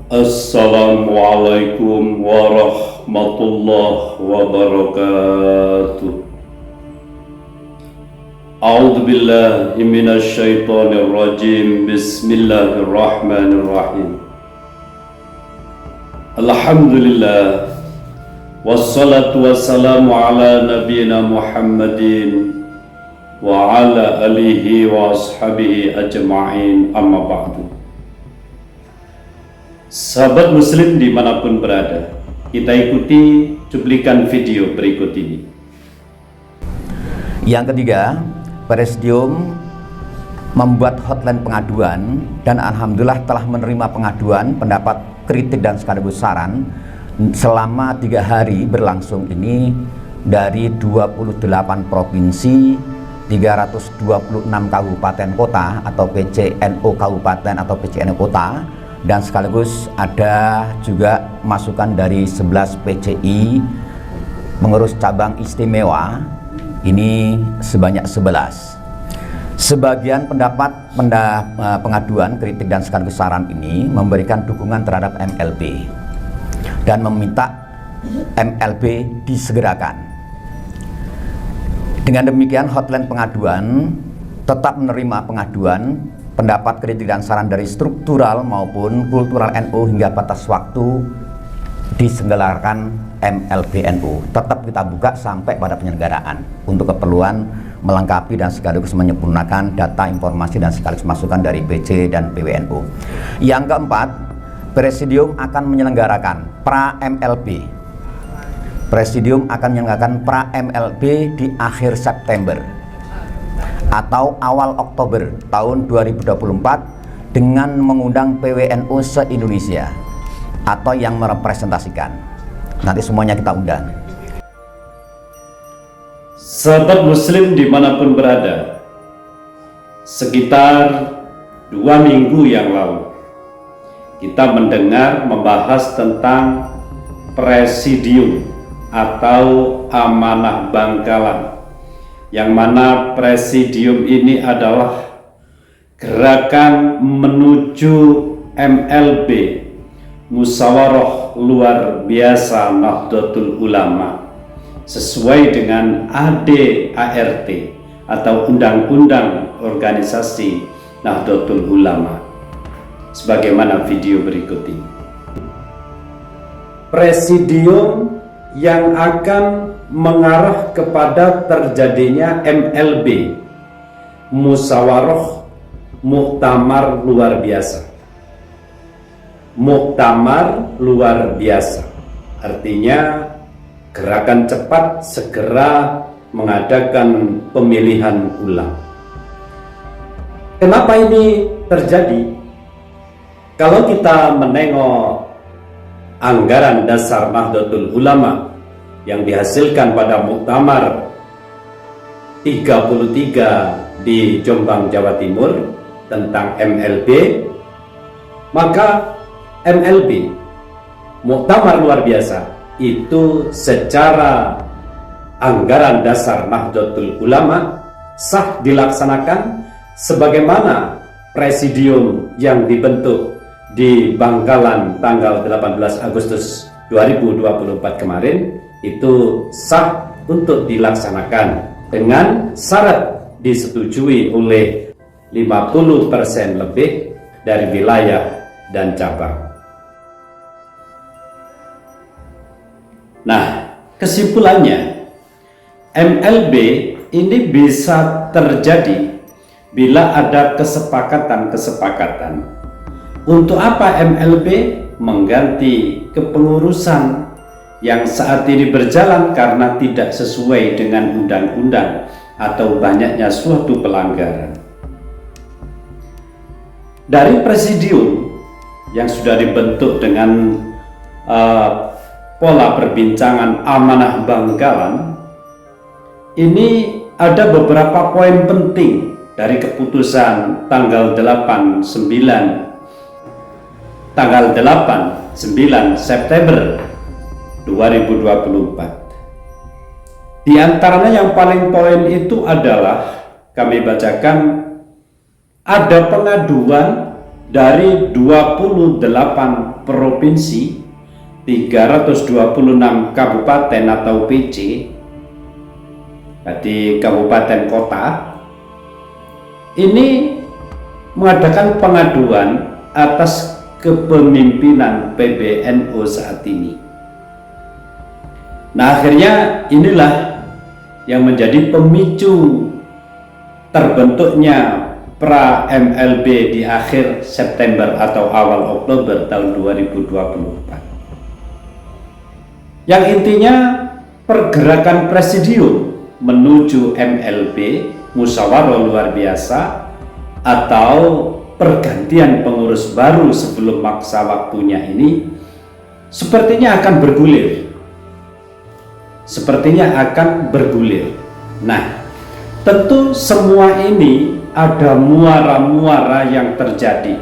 Assalamualaikum warahmatullahi wabarakatuh. A'udzu billahi minasy syaithanir rajim. Bismillahirrahmanirrahim. Alhamdulillah wassalatu wassalamu ala nabiyyina Muhammadin wa ala alihi wa ashabihi ajma'in, amma ba'du. Sahabat muslim dimanapun berada, kita ikuti cuplikan video berikut ini. Yang ketiga, Presidium membuat hotline pengaduan dan alhamdulillah telah menerima pengaduan, pendapat, kritik dan sekaligus saran selama 3 hari berlangsung ini dari 28 provinsi, 326 kabupaten kota atau PCNO kabupaten atau PCNO kota, dan sekaligus ada juga masukan dari 11 PCI pengurus cabang istimewa, ini sebanyak 11. Sebagian pengaduan, kritik dan sekaligus saran ini memberikan dukungan terhadap MLB dan meminta MLB disegerakan. Dengan demikian hotline pengaduan tetap menerima pengaduan, pendapat, kritik dan saran dari struktural maupun kultural NU hingga batas waktu diselenggarakan MLB NU. Tetap kita buka sampai pada penyelenggaraan untuk keperluan melengkapi dan sekaligus menyempurnakan data, informasi dan sekaligus masukan dari PC dan PWNU. Yang keempat, Presidium akan menyelenggarakan pra-MLB. Presidium akan menyelenggarakan pra-MLB di akhir September atau awal Oktober tahun 2024 dengan mengundang PWNU se-Indonesia atau yang merepresentasikan. Nanti semuanya kita undang. Sahabat muslim dimanapun berada, sekitar 2 minggu yang lalu kita mendengar membahas tentang Presidium atau Amanah Bangkalan, yang mana Presidium ini adalah gerakan menuju MLB, Musyawarah Luar Biasa Nahdlatul Ulama, sesuai dengan ADART atau Undang-Undang Organisasi Nahdlatul Ulama, sebagaimana video berikut ini. Presidium yang akan mengarah kepada terjadinya MLB, Musyawarah Muktamar Luar Biasa. Muktamar Luar Biasa artinya gerakan cepat segera mengadakan pemilihan ulang. Kenapa ini terjadi? Kalau kita menengok anggaran dasar Nahdlatul Ulama yang dihasilkan pada Muktamar 33 di Jombang, Jawa Timur tentang MLB, maka MLB, Muktamar Luar Biasa, itu secara anggaran dasar Nahdlatul Ulama sah dilaksanakan sebagaimana Presidium yang dibentuk di Bangkalan tanggal 18 Agustus 2024 kemarin itu sah untuk dilaksanakan dengan syarat disetujui oleh 50% lebih dari wilayah dan cabang. Nah, kesimpulannya MLB ini bisa terjadi bila ada kesepakatan. Untuk apa MLB? Mengganti kepengurusan yang saat ini berjalan karena tidak sesuai dengan undang-undang atau banyaknya suatu pelanggaran. Dari Presidium yang sudah dibentuk dengan pola perbincangan Amanah Bangkalan, ini ada beberapa poin penting dari keputusan tanggal 8 9 September 2024. Di antaranya yang paling poin itu adalah kami bacakan, ada pengaduan dari 28 provinsi, 326 kabupaten atau PC, di kabupaten kota, ini mengadakan pengaduan atas kepemimpinan PBNU saat ini. Nah, akhirnya inilah yang menjadi pemicu terbentuknya pra MLB di akhir September atau awal Oktober tahun 2024. Yang intinya pergerakan presidium menuju MLB, musyawarah luar biasa, atau pergantian pengurus baru sebelum masa waktunya ini sepertinya akan bergulir. Nah, tentu semua ini ada muara-muara yang terjadi.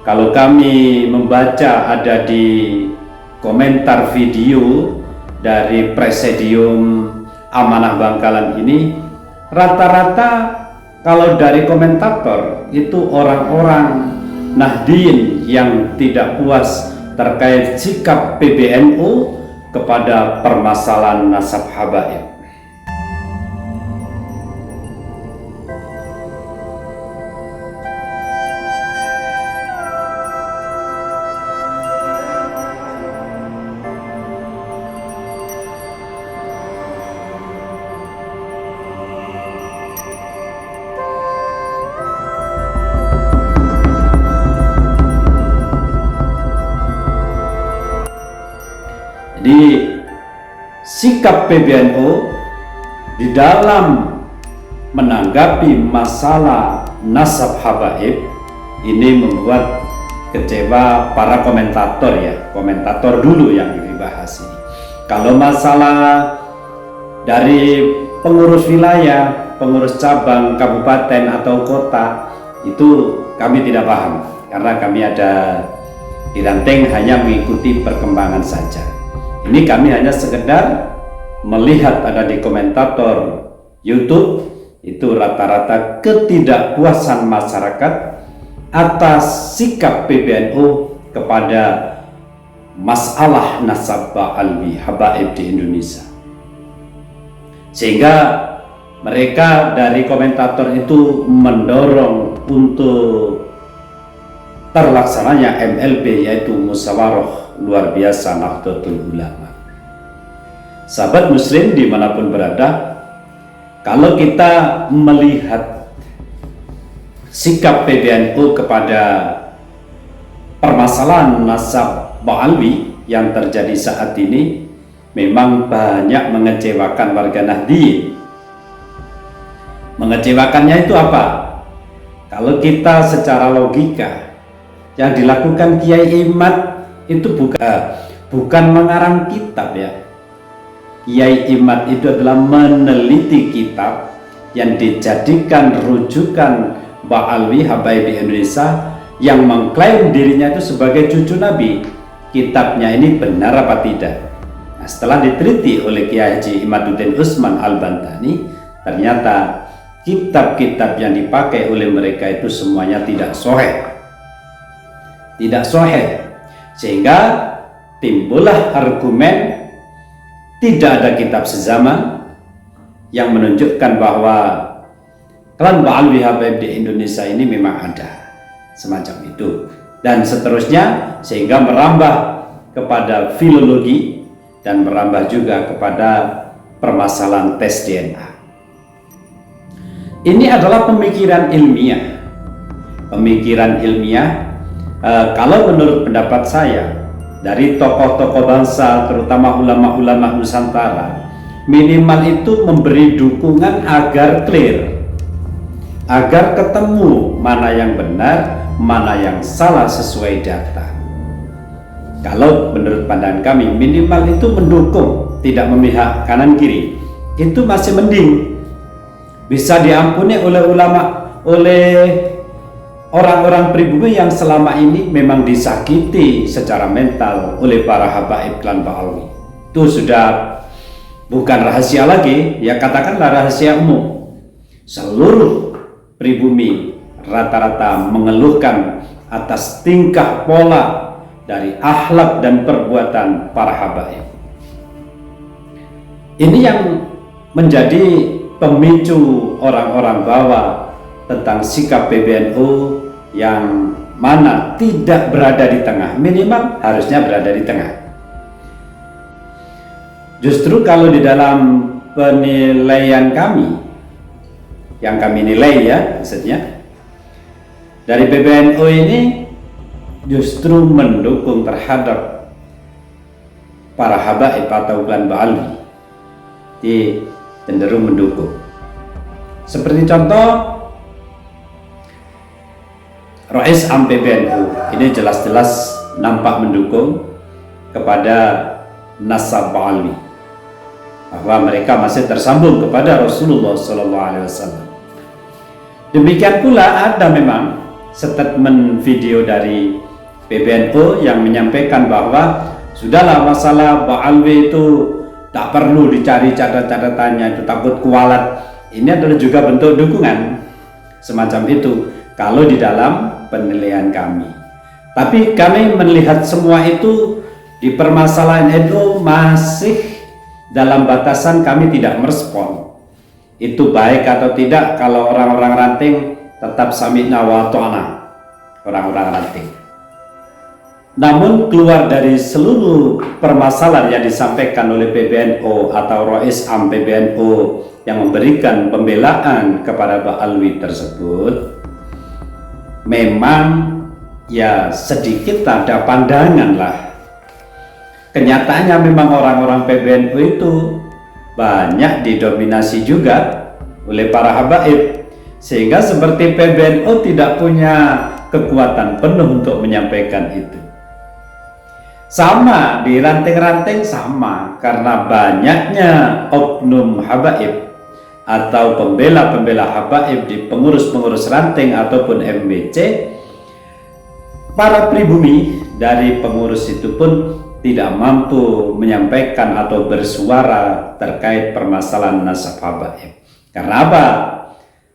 Kalau kami membaca ada di komentar video dari Presidium Amanah Bangkalan ini, rata-rata kalau dari komentator itu orang-orang Nahdien yang tidak puas terkait sikap PBNU kepada permasalahan nasab habaib. Di sikap PBNU di dalam menanggapi masalah nasab habaib ini membuat kecewa para komentator ya, komentator dulu yang dibahas ini. Kalau masalah dari pengurus wilayah, pengurus cabang, kabupaten atau kota, itu kami tidak paham karena kami ada di ranting hanya mengikuti perkembangan saja. Ini kami hanya sekedar melihat ada di komentator YouTube itu rata-rata ketidakpuasan masyarakat atas sikap PBNU kepada masalah nasab alwi habaib di Indonesia. Sehingga mereka dari komentator itu mendorong untuk terlaksananya MLB, yaitu musyawarah luar biasa Nahdlatul Ulama. Sahabat muslim dimanapun berada, kalau kita melihat sikap PBNU kepada permasalahan nasab ba'alwi yang terjadi saat ini memang banyak mengecewakan warga Nahdien. Mengecewakannya itu apa? Kalau kita secara logika, yang dilakukan Kiai Imad itu bukan mengarang kitab ya. Kiai Imad itu adalah meneliti kitab yang dijadikan rujukan ba'alwi habaib di Indonesia yang mengklaim dirinya itu sebagai cucu Nabi. Kitabnya ini benar apa tidak? Nah, setelah diteliti oleh Kiai Haji Imaduddin Usman Al-Bantani, ternyata kitab-kitab yang dipakai oleh mereka itu semuanya tidak sahih. Sehingga timbullah argumen tidak ada kitab sezaman yang menunjukkan bahwa klan ba'alwi habaib di Indonesia ini memang ada semacam itu, dan seterusnya, sehingga merambah kepada filologi dan merambah juga kepada permasalahan tes DNA. Ini adalah pemikiran ilmiah. Kalau menurut pendapat saya, dari tokoh-tokoh bangsa, terutama ulama-ulama Nusantara, minimal itu memberi dukungan agar clear, agar ketemu mana yang benar, mana yang salah sesuai data. Kalau menurut pandangan kami, minimal itu mendukung, tidak memihak kanan kiri, itu masih mending, bisa diampuni oleh ulama, oleh orang-orang pribumi yang selama ini memang disakiti secara mental oleh para habaib klan ba'alwi. Itu sudah bukan rahasia lagi, ya katakanlah rahasia umum. Seluruh pribumi rata-rata mengeluhkan atas tingkah pola dari akhlak dan perbuatan para habaib. Ini yang menjadi pemicu orang-orang bahwa tentang sikap PBNU yang mana tidak berada di tengah, minimal harusnya berada di tengah. Justru kalau di dalam penilaian kami, yang kami nilai ya maksudnya, dari PBNU ini justru mendukung terhadap para habaib atau Clan Ba'alwi, cenderung mendukung. Seperti contoh Rais Am PBNU ini jelas-jelas nampak mendukung kepada nasab Ba'alwi, bahwa mereka masih tersambung kepada Rasulullah SAW. Demikian pula ada memang statement video dari PBNU yang menyampaikan bahwa sudahlah masalah Ba'alwi itu tak perlu dicari catatan-catatannya, itu takut kualat. Ini adalah juga bentuk dukungan semacam itu kalau di dalam penilaian kami. Tapi kami melihat semua itu di permasalahan NU masih dalam batasan kami tidak merespon. Itu baik atau tidak kalau orang-orang ranting tetap sami'na wa ta'na, orang-orang ranting. Namun keluar dari seluruh permasalahan yang disampaikan oleh PBNU atau Rais Am PBNU yang memberikan pembelaan kepada Ba'alwi tersebut, memang ya sedikit ada pandangan lah. Kenyataannya memang orang-orang PBNU itu banyak didominasi juga oleh para habaib, sehingga seperti PBNU tidak punya kekuatan penuh untuk menyampaikan itu. Sama di ranting-ranting sama, karena banyaknya oknum habaib atau pembela-pembela habaib di pengurus-pengurus ranting ataupun MBC, para pribumi dari pengurus itu pun tidak mampu menyampaikan atau bersuara terkait permasalahan nasab habaib. Karena apa?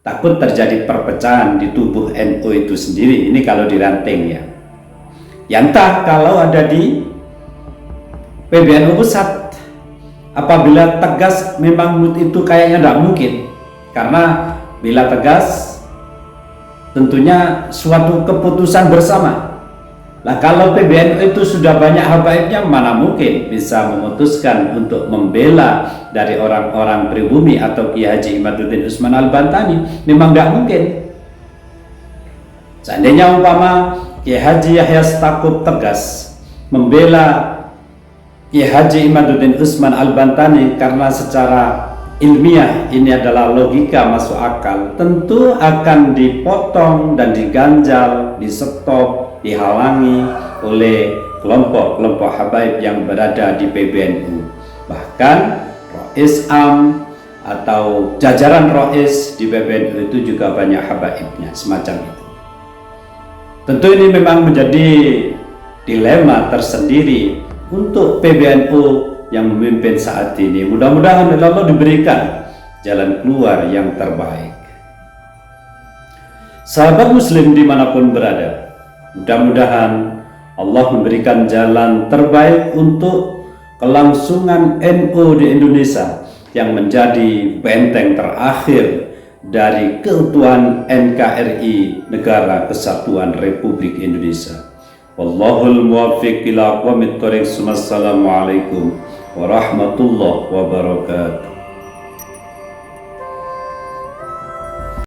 Takut terjadi perpecahan di tubuh NU itu sendiri. Ini kalau di ranting ya. Ya entah kalau ada di PBNU pusat, apabila tegas memang itu kayaknya tidak mungkin, karena bila tegas tentunya suatu keputusan bersama. Nah kalau PBNU itu sudah banyak habaibnya, mana mungkin bisa memutuskan untuk membela dari orang-orang pribumi atau Kiai Haji Imaduddin Usman Al-Bantani? Memang tidak mungkin. Seandainya umpama Kiai Haji Yahya Stakuf tegas membela Kiai Haji Imaduddin Usman Al-Bantani karena secara ilmiah ini adalah logika masuk akal, tentu akan dipotong dan diganjal, di-stop, dihalangi oleh kelompok-kelompok habaib yang berada di PBNU. Bahkan Rais Am atau jajaran Rais di PBNU itu juga banyak habaibnya semacam itu. Tentu ini memang menjadi dilema tersendiri untuk PBNU yang memimpin saat ini. Mudah-mudahan Allah diberikan jalan keluar yang terbaik. Sahabat muslim dimanapun berada, mudah-mudahan Allah memberikan jalan terbaik untuk kelangsungan NU di Indonesia yang menjadi benteng terakhir dari keutuhan NKRI, Negara Kesatuan Republik Indonesia. Wallahul muwaffiq ila aqwamit thoriq. Wassalamualaikum warahmatullahi wabarakatuh.